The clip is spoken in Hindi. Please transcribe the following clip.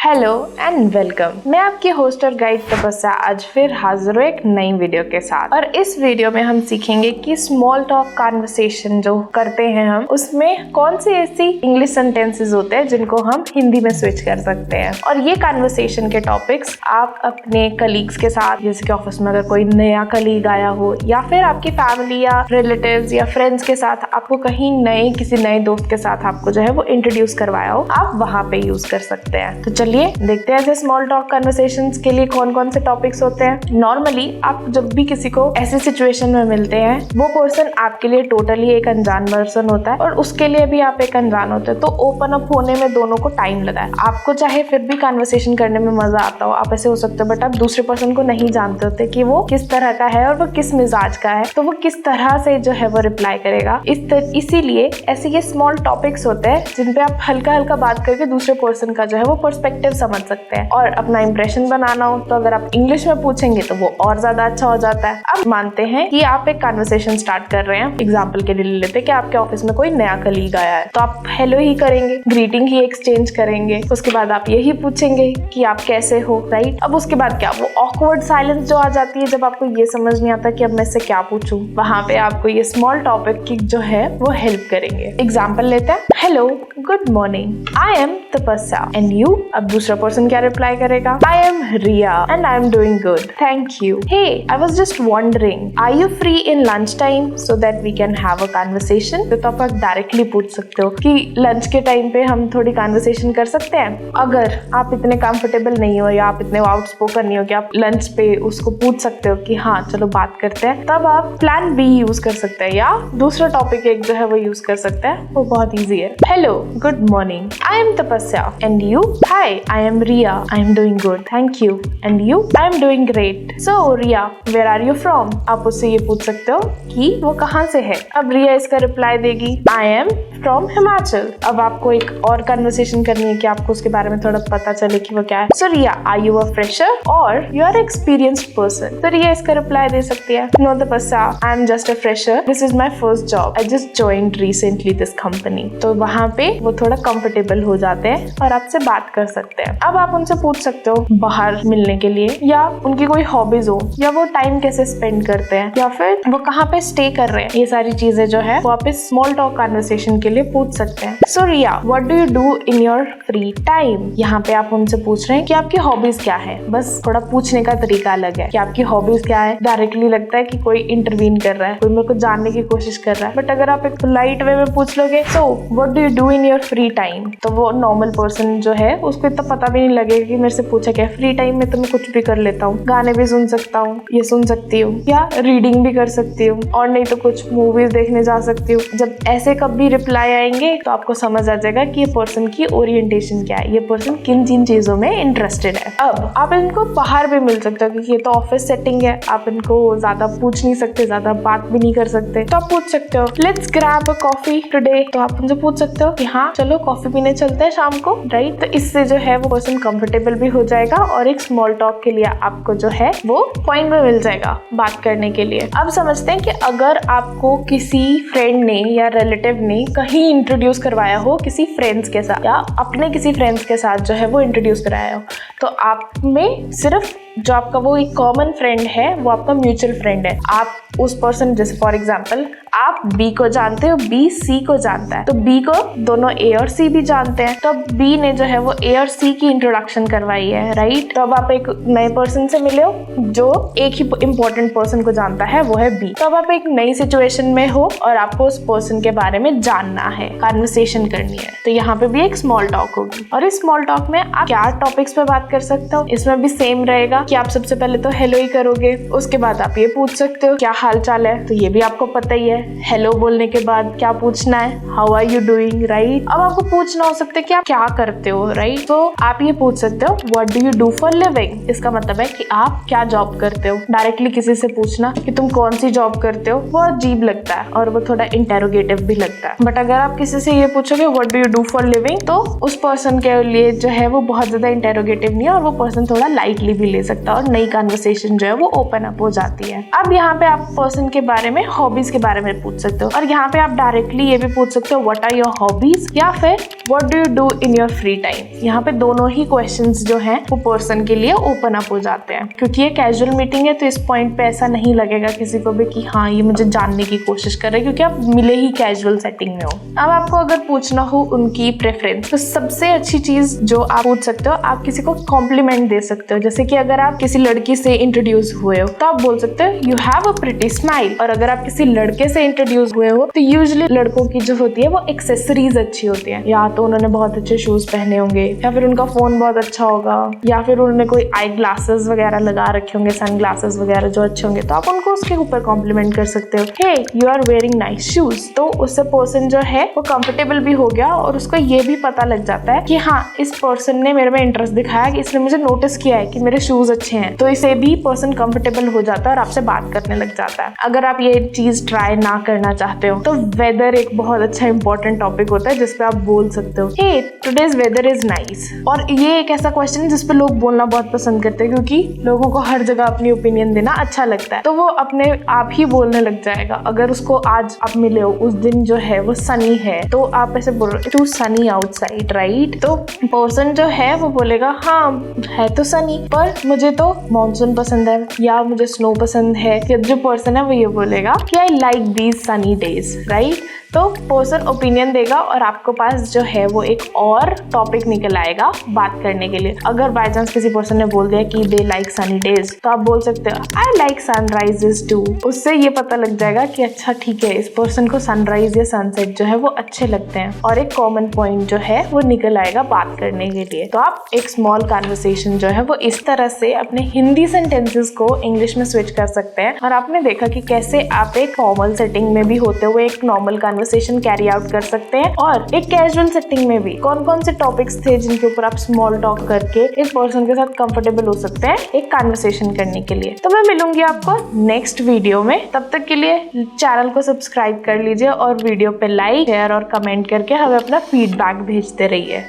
Hello and welcome. मैं आपकी होस्ट और गाइड तपस्या आज फिर हाजिर हूँ एक नई वीडियो के साथ। और इस वीडियो में हम सीखेंगे कि स्मॉल टॉक कन्वर्सेशन जो करते हैं हम, उसमें कौन सी ऐसी इंग्लिश सेंटेंसेस होते हैं जिनको हम हिंदी में स्विच कर सकते हैं। और ये कन्वर्सेशन के टॉपिक्स आप अपने कलीग्स के साथ, जैसे कि ऑफिस में अगर कोई नया कलीग आया हो, या फिर आपकी फैमिली या रिलेटिव्स या फ्रेंड्स के साथ, आपको कहीं किसी नए दोस्त के साथ आपको जो है वो इंट्रोड्यूस करवाया हो, आप वहाँ पे यूज कर सकते हैं। तो चलिए देखते हैं ऐसे स्मॉल टॉक कन्वर्सेशंस के लिए कौन कौन से टॉपिक्स होते हैं। नॉर्मली आप जब भी किसी को ऐसी सिचुएशन में मिलते हैं, वो पर्सन आपके लिए टोटली एक अनजान पर्सन होता है और उसके लिए भी आप एक अनजान होते हैं। तो ओपन अप होने में दोनों को टाइम लगा है। आपको चाहे फिर भी कन्वर्सेशन करने में मजा आता हो, आप ऐसे हो सकते हो, बट आप दूसरे पर्सन को नहीं जानते होते कि वो किस तरह का है और वो किस मिजाज का है, तो वो किस तरह से जो है वो रिप्लाई करेगा। इसीलिए ऐसे ये स्मॉल टॉपिक्स होते हैं जिन पे आप हल्का हल्का बात करके दूसरे पर्सन का जो है वो पर्सपेक्टिव समझ सकते हैं। और अपना इंप्रेशन बनाना हो तो अगर आप इंग्लिश में पूछेंगे तो वो और ज्यादा अच्छा हो जाता है। अब मानते हैं कि आप एक कन्वर्सेशन स्टार्ट कर रहे हैं। एग्जांपल के लिए ले लेते हैं कि आपके ऑफिस में कोई नया कलीग आया है, तो आप हेलो ही करेंगे, ग्रीटिंग ही एक्सचेंज करेंगे। उसके बाद आप यही पूछेंगे कि आप कैसे हो, राइट। अब उसके बाद क्या, वो ऑकवर्ड साइलेंस जो आ जाती है जब आपको ये समझ नहीं आता कि अब मैं इससे क्या पूछूं, वहां पे आपको ये स्मॉल टॉपिक की जो है वो हेल्प करेंगे। एग्जाम्पल लेते हैं, hello, good morning, I am Tapasya and you. अब दूसरा पर्सन क्या रिप्लाई करेगा, I am Riya and I am doing good, thank you. Hey, I was just wondering, are you free in lunch time so that we can have a conversation. तो आप डायरेक्टली पूछ सकते हो कि लंच के टाइम पे हम थोड़ी कन्वर्सेशन कर सकते हैं। अगर आप इतने कंफर्टेबल नहीं हो या आप इतने आउटस्पोकन नहीं हो कि आप लंच पे उसको पूछ सकते हो कि हाँ चलो बात करते हैं, तब आप प्लान बी यूज कर सकते हैं या दूसरा टॉपिक एक जो है वो यूज कर सकते हैं। वो बहुत ईजी है। Hello, good morning, I am Tapasya and you. Hi, I am Riya, I am doing good, thank you. And you? I am doing great. So Riya, where are you from? आप उससे ये पूछ सकते हो कि वो कहाँ से है। अब रिया इसका रिप्लाई देगी, I am from हिमाचल। अब आपको एक और कन्वर्सेशन करनी है कि आपको उसके बारे में थोड़ा पता चले कि वो क्या है। So Riya, are you a fresher or you are experienced person? तो रिया इसका रिप्लाई दे सकती है, No तपस्या, I am just a fresher. This is my first job. I just joined recently this company. तो वहाँ पे वो थोड़ा कंफर्टेबल हो जाते हैं और आपसे बात कर सकते हैं। अब आप उनसे पूछ सकते हो बाहर मिलने के लिए, या उनकी कोई हॉबीज हो, या वो टाइम कैसे स्पेंड करते हैं, या फिर वो कहाँ पे स्टे कर रहे हैं। ये सारी चीजें जो है वो आप इस स्मॉल टॉक कन्वर्सेशन के लिए पूछ सकते हैं। So Riya, what do you do in your free time. यहाँ पे आप उनसे पूछ रहे हैं कि आपकी हॉबीज क्या है। बस थोड़ा पूछने का तरीका अलग है कि आपकी हॉबीज क्या है। डायरेक्टली लगता है कि कोई इंटरवीन कर रहा है, कोई मेरे को जानने की कोशिश कर रहा है। बट अगर आप एक पोलाइट वे में पूछ लोगे, so what do you do in your free time, तो वो नॉर्मल पर्सन जो है उसको इतना पता भी नहीं लगेगा कि मेरे से पूछा क्या। फ्री टाइम में तो मैं कुछ भी कर लेता हूँ, गाने भी सुन सकता हूँ, ये सुन सकती हूँ, या रीडिंग भी कर सकती हूँ, और नहीं तो कुछ मूवीज देखने जा सकती हूँ। जब ऐसे कभी रिप्लाई आएंगे तो आपको समझ आ जाएगा कि ये पर्सन की ओरिएंटेशन क्या है, ये पर्सन किन जिन चीजों में इंटरेस्टेड है। अब आप इनको बाहर भी मिल सकते हो क्योंकि ये तो ऑफिस सेटिंग है, आप इनको ज्यादा पूछ नहीं सकते, ज्यादा बात भी नहीं कर सकते। तो आप पूछ सकते हो, let's grab a coffee today. तो आप उनसे पूछ सकते हो कि हाँ चलो कॉफी पीने चलते हैं शाम को, राइट। तो इससे जो है वो पर्सन कंफर्टेबल भी हो जाएगा और एक स्मॉल टॉक के लिए आपको जो है वो पॉइंट में मिल जाएगा बात करने के लिए। अब समझते हैं कि अगर आपको किसी फ्रेंड ने या रिलेटिव ने कहीं इंट्रोड्यूस करवाया हो किसी फ्रेंड्स के साथ, या अपने किसी फ्रेंड्स के साथ जो है वो इंट्रोड्यूस कराया हो, तो आप में सिर्फ जो आपका वो एक कॉमन फ्रेंड है वो आपका म्यूचुअल फ्रेंड है। आप उस पर्सन, जैसे फॉर एग्जांपल आप बी को जानते हो, बी सी को जानता है, तो बी को दोनों ए और सी भी जानते हैं, तो अब बी ने जो है वो ए और सी की इंट्रोडक्शन करवाई है, राइट। तो अब आप एक नए पर्सन से मिले हो जो एक ही इंपॉर्टेंट पर्सन को जानता है, वो है बी। तो अब आप एक नई सिचुएशन में हो और आपको उस पर्सन के बारे में जानना है, कन्वर्सेशन करनी है, तो यहाँ पे भी एक स्मॉल टॉक होगी। और इस स्मॉल टॉक में आप क्या टॉपिक्स पे बात कर सकते हो, इसमें भी सेम रहेगा कि आप सबसे पहले तो हेलो ही करोगे, उसके बाद आप ये पूछ सकते हो क्या हाल चाल है, तो ये भी आपको पता ही है। हेलो बोलने के बाद क्या पूछना है, how are you doing, right. अब आपको पूछना हो सकता है कि आप क्या करते हो, राइट। तो आप ये पूछ सकते हो, what do you do for living. इसका मतलब है कि आप क्या जॉब करते हो। डायरेक्टली किसी से पूछना कि तुम कौन सी जॉब करते हो वो अजीब लगता है और वो थोड़ा इंटेरोगेटिव भी लगता है। बट अगर आप किसी से ये पूछोगे what do you do for living, तो उस पर्सन के लिए जो है वो बहुत ज्यादा इंटेरोगेटिव नहीं है और वो पर्सन थोड़ा लाइटली भी ले सकता है और नई कन्वर्सेशन जो है वो ओपन अप हो जाती है। अब यहाँ पे आप पर्सन के बारे में, हॉबीज के बारे में पूछ सकते हो। और यहाँ पे आप डायरेक्टली ये भी पूछ सकते हो व्हाट आर योर हॉबीज, या फिर what do you do in your free time. यहाँ पे दोनों ही क्वेश्चंस जो हैं वो पर्सन के लिए ओपन अप हो जाते हैं, क्योंकि ये कैजुअल मीटिंग है तो इस पॉइंट पे ऐसा नहीं लगेगा किसी को भी कि हाँ ये मुझे जानने की कोशिश कर रहे हैं, क्योंकि आप मिले ही कैजुअल सेटिंग में हो। अब आपको अगर पूछना हो उनकी प्रेफरेंस, तो सबसे अच्छी चीज जो आप पूछ सकते हो, आप किसी को कॉम्प्लीमेंट दे सकते हो। जैसे कि अगर आप किसी लड़की से इंट्रोड्यूस हुए हो तो आप बोल सकते हो you have a pretty smile. और अगर आप किसी लड़के से इंट्रोड्यूस हुए हो तो यूजुअली लड़कों की जो होती है वो एक्सेसरीज अच्छी होती है, या तो उन्होंने बहुत अच्छे शूज पहने होंगे, या फिर उनका फोन बहुत अच्छा होगा, या फिर उन्होंने कोई आई ग्लासेस वगैरह लगा रखे होंगे, सन ग्लासेस वगैरह जो अच्छे होंगे, तो आप उनको उसके ऊपर कॉम्प्लीमेंट कर सकते हो, hey you are wearing nice shoes. तो उससे पर्सन जो है वो कंफर्टेबल भी हो गया और उसको ये भी पता लग जाता है कि हाँ इस पर्सन ने मेरे में इंटरेस्ट दिखाया, कि इसने मुझे नोटिस किया है कि मेरे शूज अच्छे हैं, तो इसे भी पर्सन कंफर्टेबल हो जाता है और आपसे बात करने लग जाता है। अगर आप ये चीज ट्राई ना करना चाहते हो तो वेदर एक बहुत अच्छा इंपॉर्टेंट टॉपिक होता है जिसपे आप बोल सकते हो हे टुडेज वेदर इज नाइस। और ये एक ऐसा क्वेश्चन है जिसपे लोग बोलना बहुत पसंद करते हैं, क्योंकि लोगों को हर जगह अपनी ओपिनियन देना अच्छा लगता है, तो वो अपने आप ही बोलने लग जाएगा। अगर उसको आज आप मिले हो, उस दिन जो है वो सनी है, तो आप ऐसे बोल रहे टू सनी आउटसाइड राइट, तो पर्सन जो है वो बोलेगा हाँ है तो सनी, पर मुझे तो मॉनसून पसंद है या मुझे स्नो पसंद है। या जो पर्सन है वो ये बोलेगा कि I like these Sunny days right. तो पर्सन ओपिनियन देगा और आपके पास जो है वो एक और टॉपिक निकल आएगा बात करने के लिए। अगर बाय चांस किसी पर्सन ने बोल दिया कि दे लाइक सनी डेज, तो आप बोल सकते हो आई लाइक सनराइजेस टू। उससे ये पता लग जाएगा कि अच्छा ठीक है, इस पर्सन को सनराइज या सनसेट जो है वो अच्छे लगते हैं, और एक कॉमन पॉइंट जो है वो निकल आएगा बात करने के लिए। तो आप एक स्मॉल कन्वर्सेशन जो है वो इस तरह से अपने हिंदी सेंटेंसेस को इंग्लिश में स्विच कर सकते हैं। और आपने देखा कि कैसे आप एक फॉर्मल सेटिंग में भी होते हुए एक नॉर्मल कन्वर्सेशन कैरी आउट कर सकते हैं, और एक कैजुअल सेटिंग में भी कौन कौन से टॉपिक्स थे जिनके ऊपर आप स्मॉल टॉक करके एक पर्सन के साथ कंफर्टेबल हो सकते हैं एक कन्वर्सेशन करने के लिए। तो मैं मिलूंगी आपको नेक्स्ट वीडियो में, तब तक के लिए चैनल को सब्सक्राइब कर लीजिए और वीडियो पे लाइक शेयर और कमेंट करके हमें अपना फीडबैक भेजते रहिए।